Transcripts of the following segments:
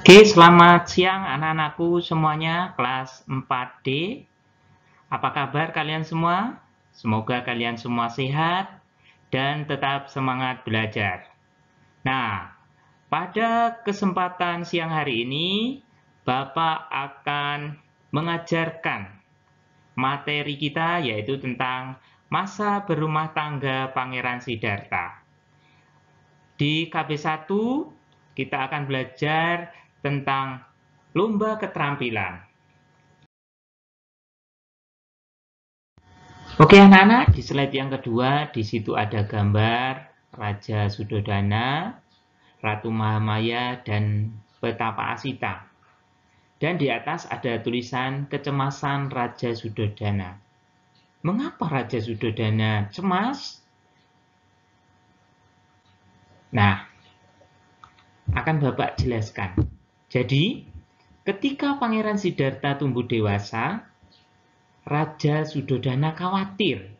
Oke, selamat siang anak-anakku semuanya, kelas 4D. Apa kabar kalian semua? Semoga kalian semua sehat dan tetap semangat belajar. Nah, pada kesempatan siang hari ini, Bapak akan mengajarkan materi kita, yaitu tentang masa berumah tangga Pangeran Siddhartha. Di KB1, kita akan belajar tentang lomba keterampilan. Oke anak-anak, di slide yang kedua, di situ ada gambar Raja Suddhodana, Ratu Mahamaya, dan Petapa Asita. Dan di atas ada tulisan kecemasan Raja Suddhodana. Mengapa Raja Suddhodana cemas? Nah, akan Bapak jelaskan. Jadi, ketika Pangeran Siddhartha tumbuh dewasa, Raja Suddhodana khawatir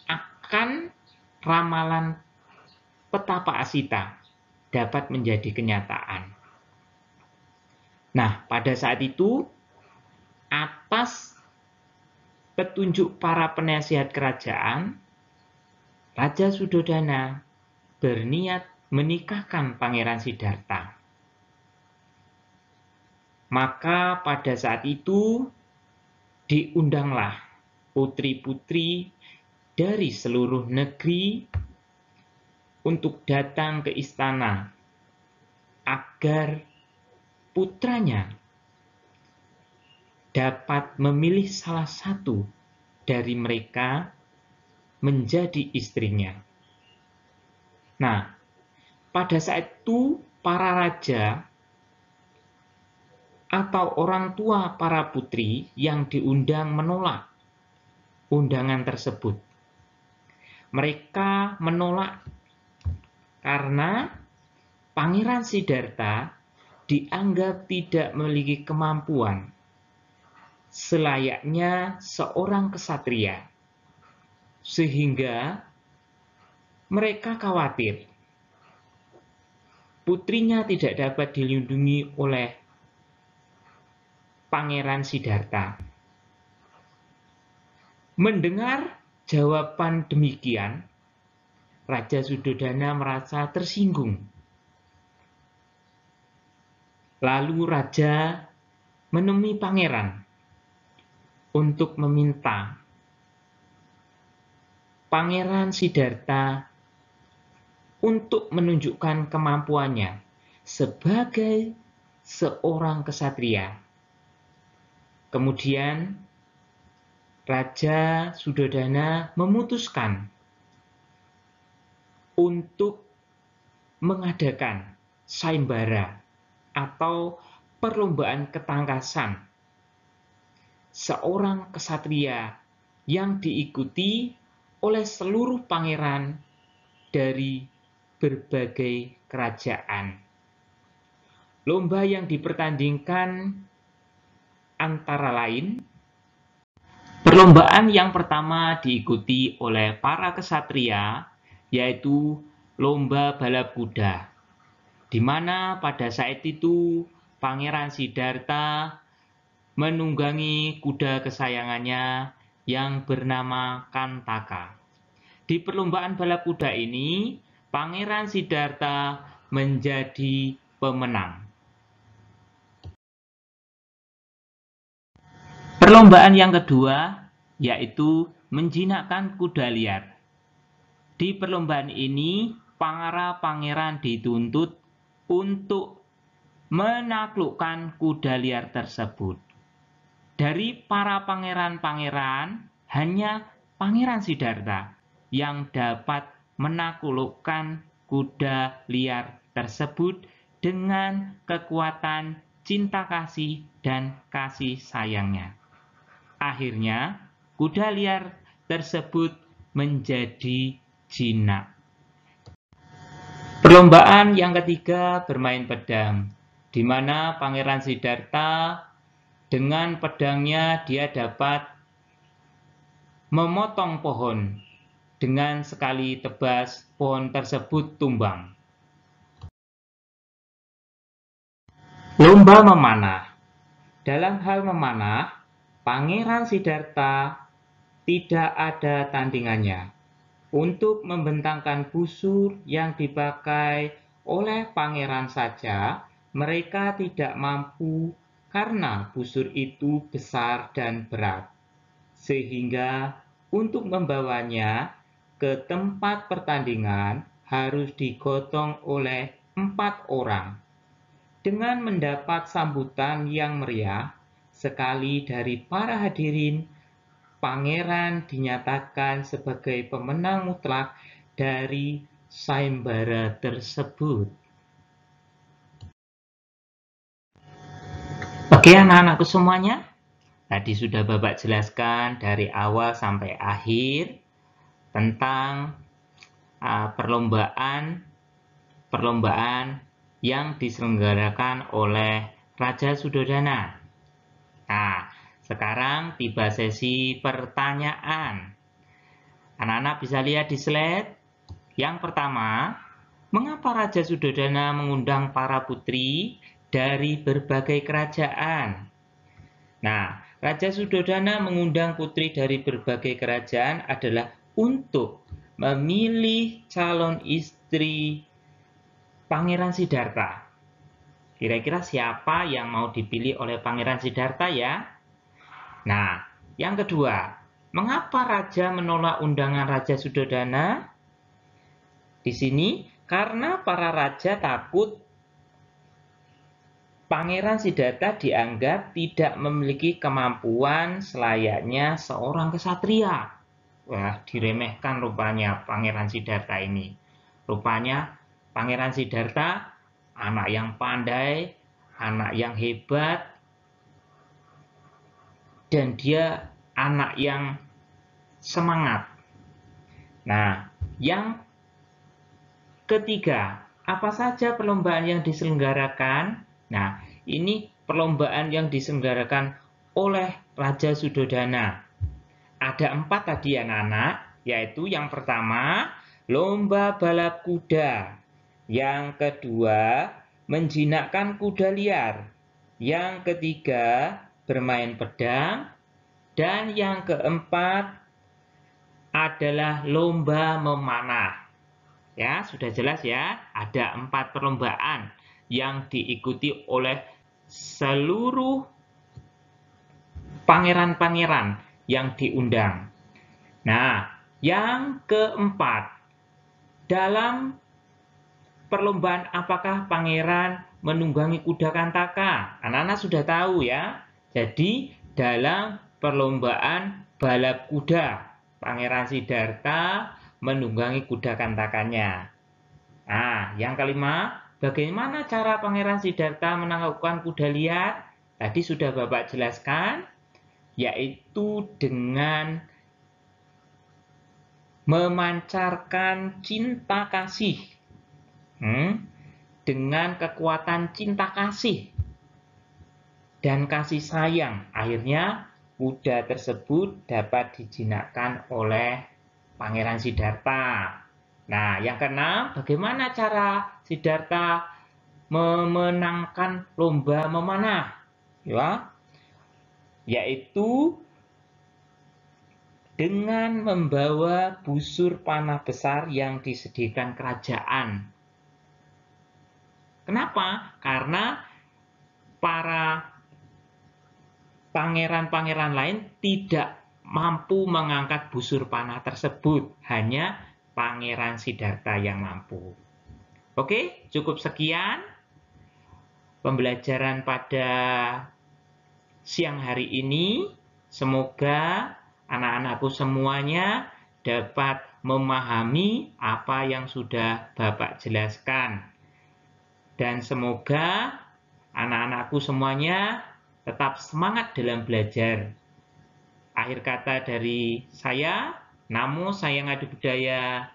akan ramalan Petapa Asita dapat menjadi kenyataan. Nah, pada saat itu, atas petunjuk para penasihat kerajaan, Raja Suddhodana berniat menikahkan Pangeran Siddhartha. Maka pada saat itu diundanglah putri-putri dari seluruh negeri untuk datang ke istana agar putranya dapat memilih salah satu dari mereka menjadi istrinya. Nah, pada saat itu para raja atau orang tua para putri yang diundang menolak undangan tersebut. Mereka menolak karena Pangeran Siddhartha dianggap tidak memiliki kemampuan selayaknya seorang ksatria, sehingga mereka khawatir putrinya tidak dapat dilindungi oleh Pangeran Siddhartha. Mendengar jawaban demikian, Raja Suddhodana merasa tersinggung. Lalu Raja menemui Pangeran untuk meminta Pangeran Siddhartha untuk menunjukkan kemampuannya sebagai seorang ksatria. Kemudian Raja Suddhodana memutuskan untuk mengadakan sayembara atau perlombaan ketangkasan seorang ksatria yang diikuti oleh seluruh pangeran dari berbagai kerajaan. Lomba yang dipertandingkan antara lain, perlombaan yang pertama diikuti oleh para ksatria, yaitu lomba balap kuda, di mana pada saat itu Pangeran Siddhartha menunggangi kuda kesayangannya yang bernama Kantaka. Di perlombaan balap kuda ini, Pangeran Siddhartha menjadi pemenang. Perlombaan yang kedua yaitu menjinakkan kuda liar. Di perlombaan ini, para pangeran dituntut untuk menaklukkan kuda liar tersebut. Dari para pangeran-pangeran, hanya Pangeran Siddhartha yang dapat menaklukkan kuda liar tersebut dengan kekuatan cinta kasih dan kasih sayangnya. Akhirnya, kuda liar tersebut menjadi jinak. Perlombaan yang ketiga bermain pedang, di mana Pangeran Siddhartha dengan pedangnya dia dapat memotong pohon. Dengan sekali tebas, pohon tersebut tumbang. Lomba memanah. Dalam hal memanah, Pangeran Siddhartha tidak ada tandingannya. Untuk membentangkan busur yang dipakai oleh pangeran saja, mereka tidak mampu karena busur itu besar dan berat. Sehingga untuk membawanya ke tempat pertandingan harus digotong oleh 4 orang. Dengan mendapat sambutan yang meriah sekali dari para hadirin, Pangeran dinyatakan sebagai pemenang mutlak dari sayembara tersebut. Oke anak-anakku semuanya, tadi sudah Bapak jelaskan dari awal sampai akhir tentang perlombaan yang diselenggarakan oleh Raja Suddhodana. Nah, sekarang tiba sesi pertanyaan. Anak-anak bisa lihat di slide. Yang pertama, mengapa Raja Suddhodana mengundang para putri dari berbagai kerajaan? Nah, Raja Suddhodana mengundang putri dari berbagai kerajaan adalah untuk memilih calon istri Pangeran Siddhartha. Kira-kira siapa yang mau dipilih oleh Pangeran Siddhartha ya? Nah, yang kedua, mengapa Raja menolak undangan Raja Suddhodana? Di sini, karena para raja takut Pangeran Siddhartha dianggap tidak memiliki kemampuan selayaknya seorang kesatria. Wah, diremehkan rupanya Pangeran Siddhartha ini. Rupanya Pangeran Siddhartha anak yang pandai, anak yang hebat, dan dia anak yang semangat. Nah, yang ketiga, apa saja perlombaan yang diselenggarakan? Nah, ini perlombaan yang diselenggarakan oleh Raja Suddhodana. Ada 4 tadi anak-anak, yaitu yang pertama, lomba balap kuda. Yang kedua, menjinakkan kuda liar. Yang ketiga, bermain pedang. Dan yang keempat adalah lomba memanah. Ya, sudah jelas ya, ada 4 perlombaan yang diikuti oleh seluruh pangeran-pangeran yang diundang. Nah, yang keempat, dalam perlombaan apakah pangeran menunggangi kuda kantaka? Anak-anak sudah tahu ya. Jadi, dalam perlombaan balap kuda, Pangeran Siddhartha menunggangi kuda kantakanya. Nah, yang kelima, bagaimana cara Pangeran Siddhartha menaklukkan kuda liar? Tadi sudah Bapak jelaskan, yaitu dengan memancarkan cinta kasih. Dengan kekuatan cinta kasih dan kasih sayang, akhirnya kuda tersebut dapat dijinakkan oleh Pangeran Siddhartha. Nah, yang keenam, bagaimana cara Siddhartha memenangkan lomba memanah? Ya, yaitu dengan membawa busur panah besar yang disediakan kerajaan. Kenapa? Karena para pangeran-pangeran lain tidak mampu mengangkat busur panah tersebut. Hanya Pangeran Siddhartha yang mampu. Oke, cukup sekian pembelajaran pada siang hari ini. Semoga anak-anakku semuanya dapat memahami apa yang sudah Bapak jelaskan. Dan semoga anak-anakku semuanya tetap semangat dalam belajar. Akhir kata dari saya, Namo Sayang Adi Budaya,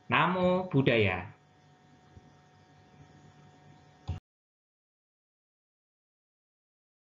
Namo Buddhaya.